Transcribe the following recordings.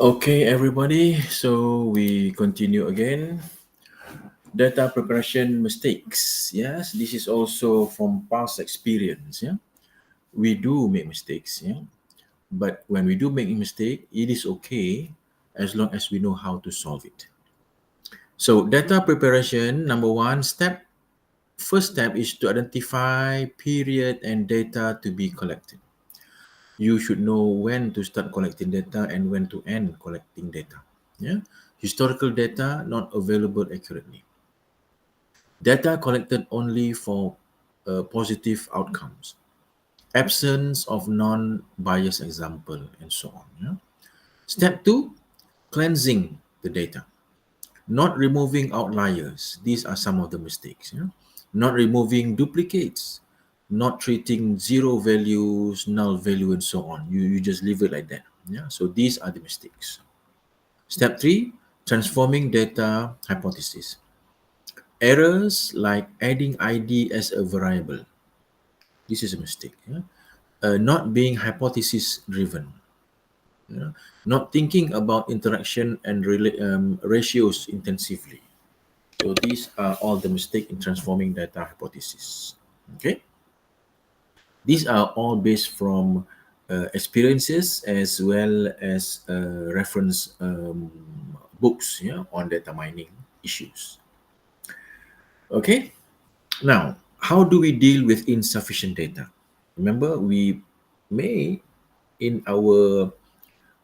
Okay, everybody. So we continue again. Data preparation mistakes. Yes, this is also from past experience. Yeah, we do make mistakes. Yeah, but when we do make a mistake, it is okay as long as we know how to solve it. So data preparation, number one step. First step is to identify period and data to be collected. You should know when to start collecting data and when to end collecting data. Yeah, historical data not available accurately. Data collected only for positive outcomes. Absence of non-biased example and so on. Yeah? Step two, cleansing the data. Not removing outliers. These are some of the mistakes. Yeah? Not removing duplicates. Not treating zero values, null value, and so on. You just leave it like that. Yeah. So these are the mistakes. Step three, transforming data hypothesis. Errors like adding ID as a variable. This is a mistake. Yeah? Not being hypothesis driven. Yeah? Not thinking about interaction and ratios intensively. So these are all the mistake in transforming data hypothesis. Okay, these are all based from experiences as well as reference books, yeah, on data mining issues. Okay, now how do we deal with insufficient data? Remember, we may in our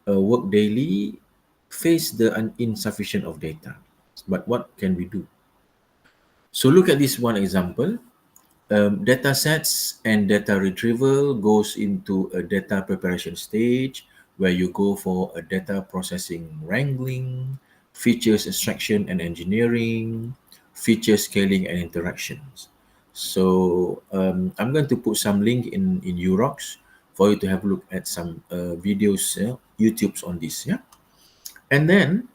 work daily face the insufficient of data, but what can we do? So look at this one example. Data sets and data retrieval goes into a data preparation stage where you go for a data processing wrangling, features extraction and engineering, feature scaling and interactions. So I'm going to put some link in URox for you to have a look at some videos, YouTube's on this. Yeah, and then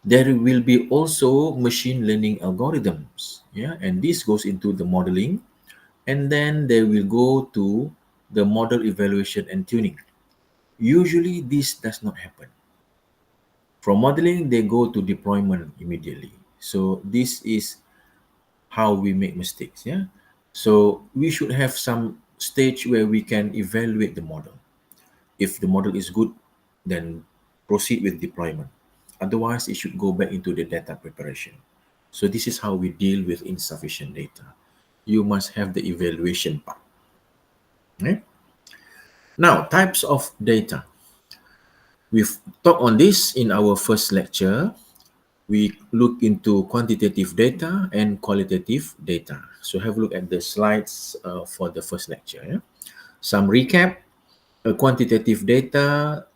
there will be also machine learning algorithms. Yeah, and this goes into the modeling, and then they will go to the model evaluation and tuning. Usually this does not happen. From modeling they go to deployment immediately. So this is how we make mistakes. Yeah, so we should have some stage where we can evaluate the model. If the model is good, then proceed with deployment. Otherwise it should go back into the data preparation. So this is how we deal with insufficient data. You must have the evaluation part. Okay? Now, types of data. We've talked on this in our first lecture. We look into quantitative data and qualitative data. So have a look at the slides for the first lecture. Yeah? Some recap. Quantitative data,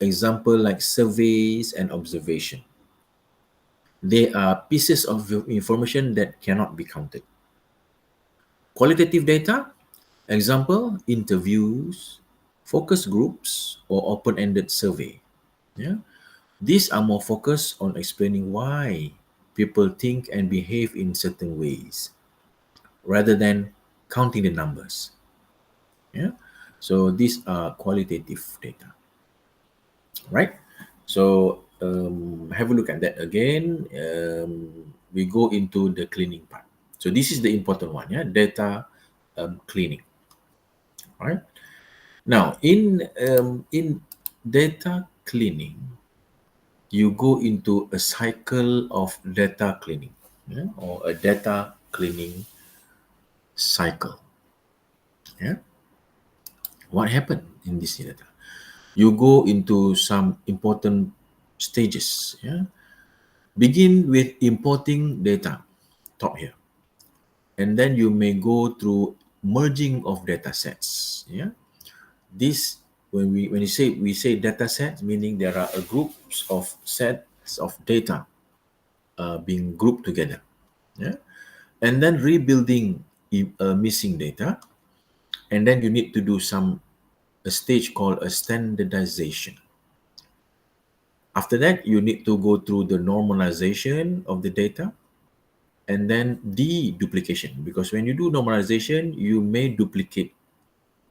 example like surveys and observation. They are pieces of information that cannot be counted. Qualitative data, example, interviews, focus groups, or open-ended survey. Yeah? These are more focused on explaining why people think and behave in certain ways rather than counting the numbers. Yeah. So these are qualitative data, right? So have a look at that again. We go into the cleaning part. So this is the important one, yeah, data cleaning. All right. Now in data cleaning, you go into a cycle of data cleaning, yeah, or a data cleaning cycle. Yeah. What happened in this data? You go into some important stages. Yeah. Begin with importing data, top here, and then you may go through merging of data sets. Yeah. This when we say data sets, meaning there are a groups of sets of data being grouped together. Yeah. And then rebuilding missing data, and then you need to do a stage called a standardization. After that you need to go through the normalization of the data, and then deduplication, because when you do normalization you may duplicate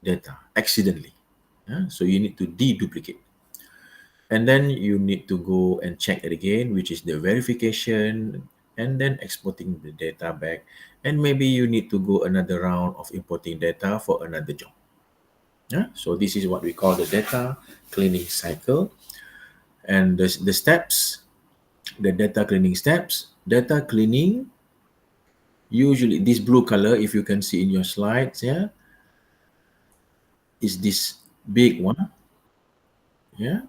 data accidentally. Yeah? So you need to deduplicate. And then you need to go and check it again, which is the verification, and then exporting the data back. And maybe you need to go another round of importing data for another job. Yeah, so this is what we call the data cleaning cycle. And the steps, the data cleaning steps. Data cleaning, usually this blue color, if you can see in your slides, yeah, is this big one. Yeah,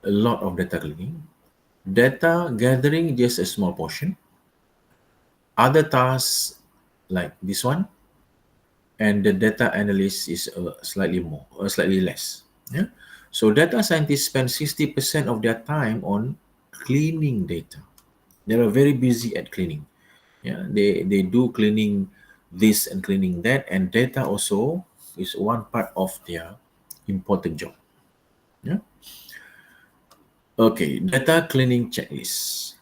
a lot of data cleaning. Data gathering, just a small portion. Other tasks like this one, and the data analyst is slightly more, or slightly less. Yeah. So data scientists spend 60% of their time on cleaning data. They are very busy at cleaning. Yeah, they do cleaning this and cleaning that, and data also is one part of their important job. Yeah. Okay, data cleaning checklist.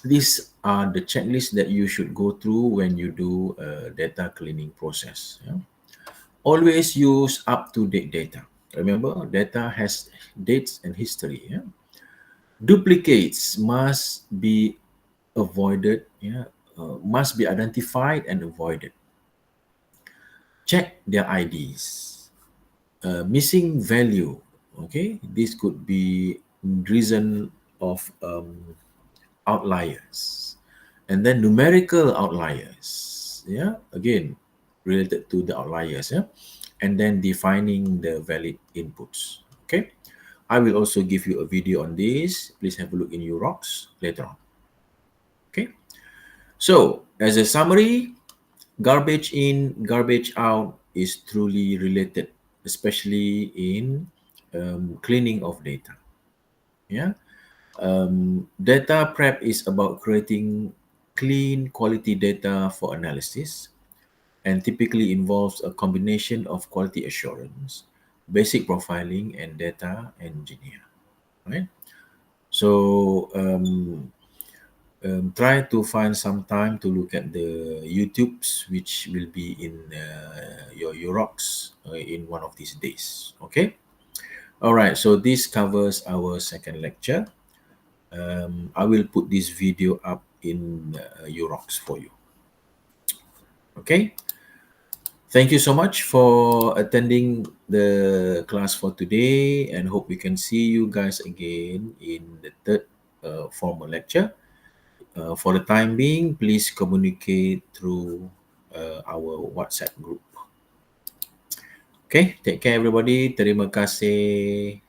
These are the checklists that you should go through when you do a data cleaning process. Yeah? Always use up-to-date data. Remember, data has dates and history. Yeah? Duplicates must be avoided. Yeah? Must be identified and avoided. Check their IDs. Missing value. Okay, this could be reason of outliers, and then numerical outliers. Yeah, again related to the outliers. Yeah, and then defining the valid inputs. Okay, I will also give you a video on this. Please have a look in your rocks later on. Okay, so as a summary, garbage in, garbage out is truly related, especially in cleaning of data. Yeah, data prep is about creating clean quality data for analysis, and typically involves a combination of quality assurance, basic profiling, and data engineer. Right. So try to find some time to look at the YouTubes, which will be in your Urox in one of these days. Okay. All right. So this covers our second lecture. I will put this video up in Urox for you. Okay. Thank you so much for attending the class for today, and hope we can see you guys again in the third formal lecture. For the time being, please communicate through our WhatsApp group. Okay, take care everybody. Terima kasih.